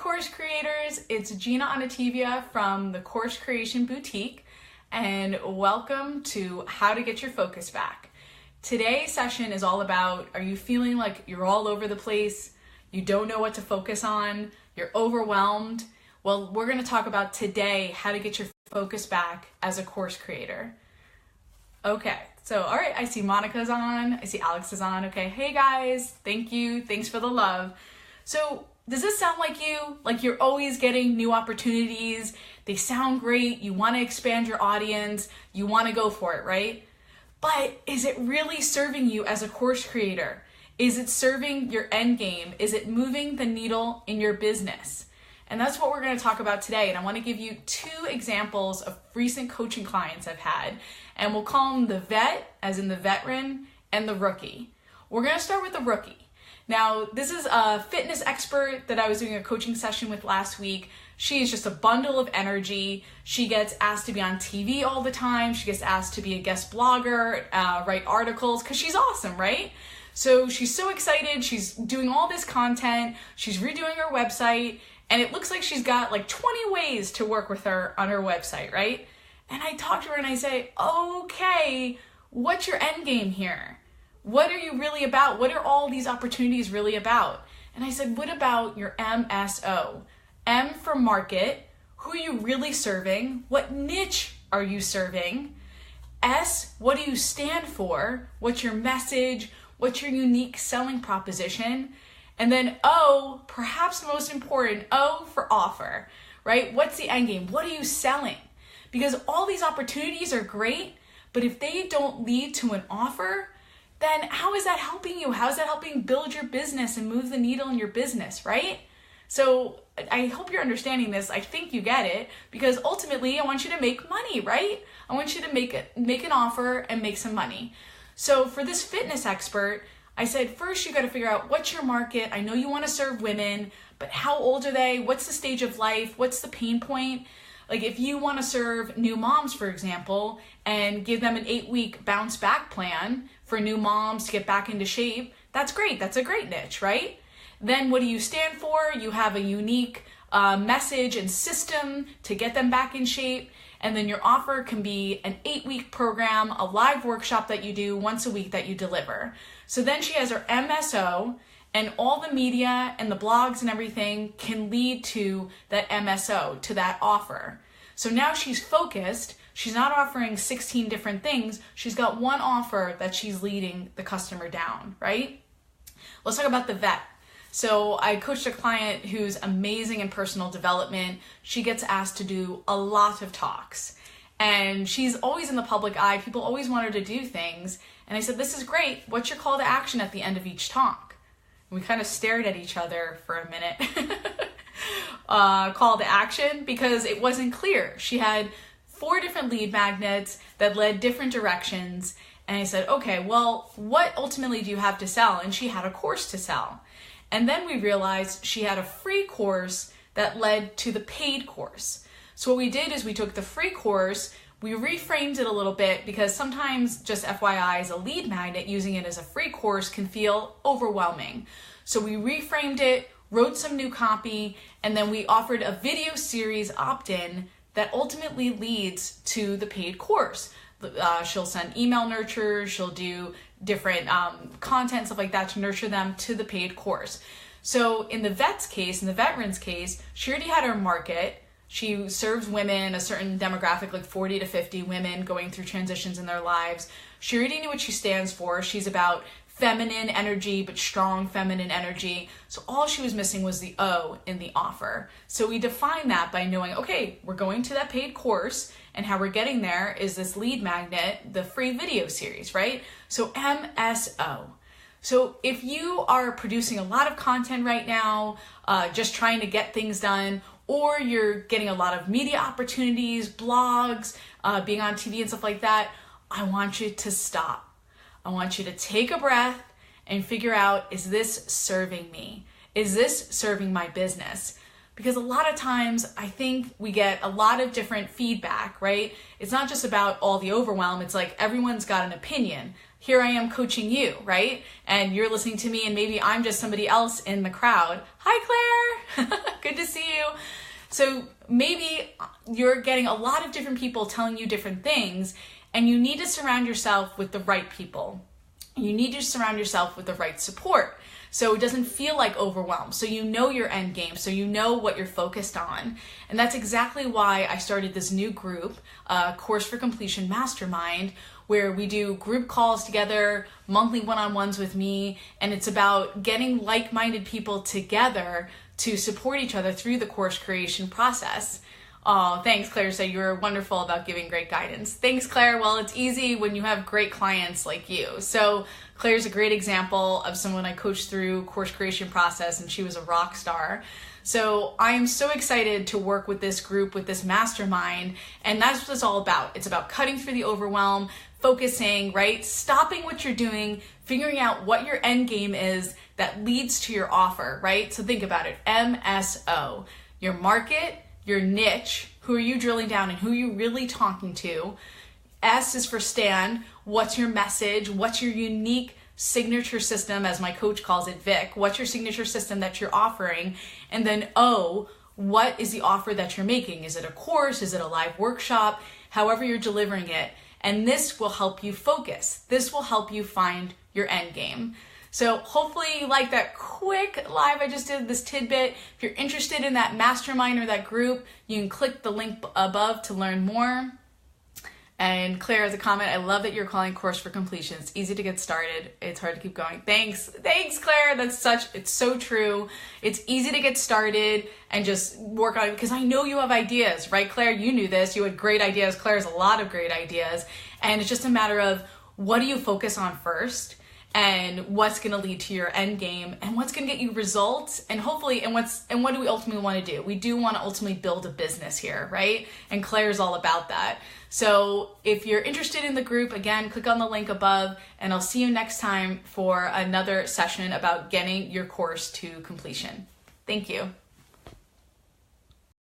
course creators? It's Gina Anativia from the Course Creation Boutique, and welcome to How to Get Your Focus Back. Today's session is all about, are you feeling like you're all over the place? You don't know what to focus on? You're overwhelmed? Well, we're going to talk about today how to get your focus back as a course creator. Okay, so all right, I see Monica's on, I see Alex is on. Okay, hey guys, thank you, thanks for the love. So does this sound like you? Like you're always getting new opportunities, they sound great, you want to expand your audience, you want to go for it, right? But is it really serving you as a course creator? Is it serving your end game? Is it moving the needle in your business? And that's what we're going to talk about today. And I want to give you two examples of recent coaching clients I've had. And we'll call them the vet, as in the veteran, and the rookie. We're going to start with the rookie. Now, this is a fitness expert that I was doing a coaching session with last week. She is just a bundle of energy. She gets asked to be on TV all the time. She gets asked to be a guest blogger, write articles, because she's awesome, right? So she's so excited. She's doing all this content. She's redoing her website. And it looks like she's got like 20 ways to work with her on her website, right? And I talk to her and I say, okay, what's your end game here? What are you really about? What are all these opportunities really about? And I said, what about your MSO? M for market. Who are you really serving? What niche are you serving? S, what do you stand for? What's your message? What's your unique selling proposition? And then O, perhaps the most important, O for offer, right? What's the end game? What are you selling? Because all these opportunities are great, but if they don't lead to an offer, then how is that helping you? How is that helping build your business and move the needle in your business, right? So I hope you're understanding this. I think you get it, because ultimately I want you to make money, right? I want you to make an offer and make some money. So for this fitness expert, I said, first you got to figure out what's your market. I know you want to serve women, but how old are they? What's the stage of life? What's the pain point? Like if you want to serve new moms, for example, and give them an 8-week bounce back plan for new moms to get back into shape, that's great. That's a great niche, right? Then what do you stand for? You have a unique message and system to get them back in shape. And then your offer can be an 8-week program, a live workshop that you do once a week that you deliver. So then she has her MSO, and all the media and the blogs and everything can lead to that MSO, to that offer. So now she's focused. She's not offering 16 different things. She's got one offer that she's leading the customer down, right? Let's talk about the vet. So I coached a client who's amazing in personal development. She gets asked to do a lot of talks, and she's always in the public eye. People always want her to do things. And I said, this is great. What's your call to action at the end of each talk? And we kind of stared at each other for a minute. Call to action, because it wasn't clear. She had 4 different lead magnets that led different directions. And I said, okay, well, what ultimately do you have to sell? And she had a course to sell. And then we realized she had a free course that led to the paid course. So what we did is we took the free course, we reframed it a little bit, because sometimes, just FYI, as a lead magnet, using it as a free course can feel overwhelming. So we reframed it, wrote some new copy, and then we offered a video series opt-in that ultimately leads to the paid course. She'll send email nurtures, she'll do different content, stuff like that, to nurture them to the paid course. So in the vet's case, in the veteran's case, she already had her market. She serves women, a certain demographic, like 40 to 50 women going through transitions in their lives. She already knew what she stands for. She's about feminine energy, but strong feminine energy. So all she was missing was the O in the offer. So we define that by knowing, okay, we're going to that paid course, and how we're getting there is this lead magnet, the free video series, right? So MSO. So if you are producing a lot of content right now, just trying to get things done, or you're getting a lot of media opportunities, blogs, being on TV and stuff like that, I want you to stop. I want you to take a breath and figure out, is this serving me? Is this serving my business? Because a lot of times I think we get a lot of different feedback, right? It's not just about all the overwhelm. It's like everyone's got an opinion. Here I am coaching you, right? And you're listening to me, and maybe I'm just somebody else in the crowd. Hi, Claire. Good to see you. So maybe you're getting a lot of different people telling you different things, and you need to surround yourself with the right people. You need to surround yourself with the right support, so it doesn't feel like overwhelm. So you know your end game, so you know what you're focused on. And that's exactly why I started this new group, Course for Completion Mastermind, where we do group calls together, monthly one-on-ones with me, and it's about getting like-minded people together to support each other through the course creation process. Oh, thanks, Claire. So you're wonderful about giving great guidance. Thanks, Claire. Well, it's easy when you have great clients like you. So Claire's a great example of someone I coached through course creation process, and she was a rock star. So I am so excited to work with this group, with this mastermind, and that's what it's all about. It's about cutting through the overwhelm, focusing, right? Stopping what you're doing, figuring out what your end game is that leads to your offer, right? So think about it, MSO, your market, your niche, who are you drilling down and who are you really talking to? S is for stand, what's your message? What's your unique signature system, as my coach calls it, Vic? What's your signature system that you're offering? And then O, what is the offer that you're making? Is it a course? Is it a live workshop? However you're delivering it. And this will help you focus. This will help you find your end game. So hopefully you like that quick live I just did, this tidbit. If you're interested in that mastermind or that group, you can click the link above to learn more. And Claire has a comment, I love that you're calling Course for Completion. It's easy to get started. It's hard to keep going. Thanks, Claire. It's so true. It's easy to get started and just work on it, because I know you have ideas, right, Claire? You knew this. You had great ideas. Claire has a lot of great ideas. And it's just a matter of, what do you focus on first? And what's going to lead to your end game, and what's going to get you results, and hopefully, and what do we ultimately want to do? We do want to ultimately build a business here, right? And Claire's all about that. So if you're interested in the group, again, click on the link above, and I'll see you next time for another session about getting your course to completion. Thank you.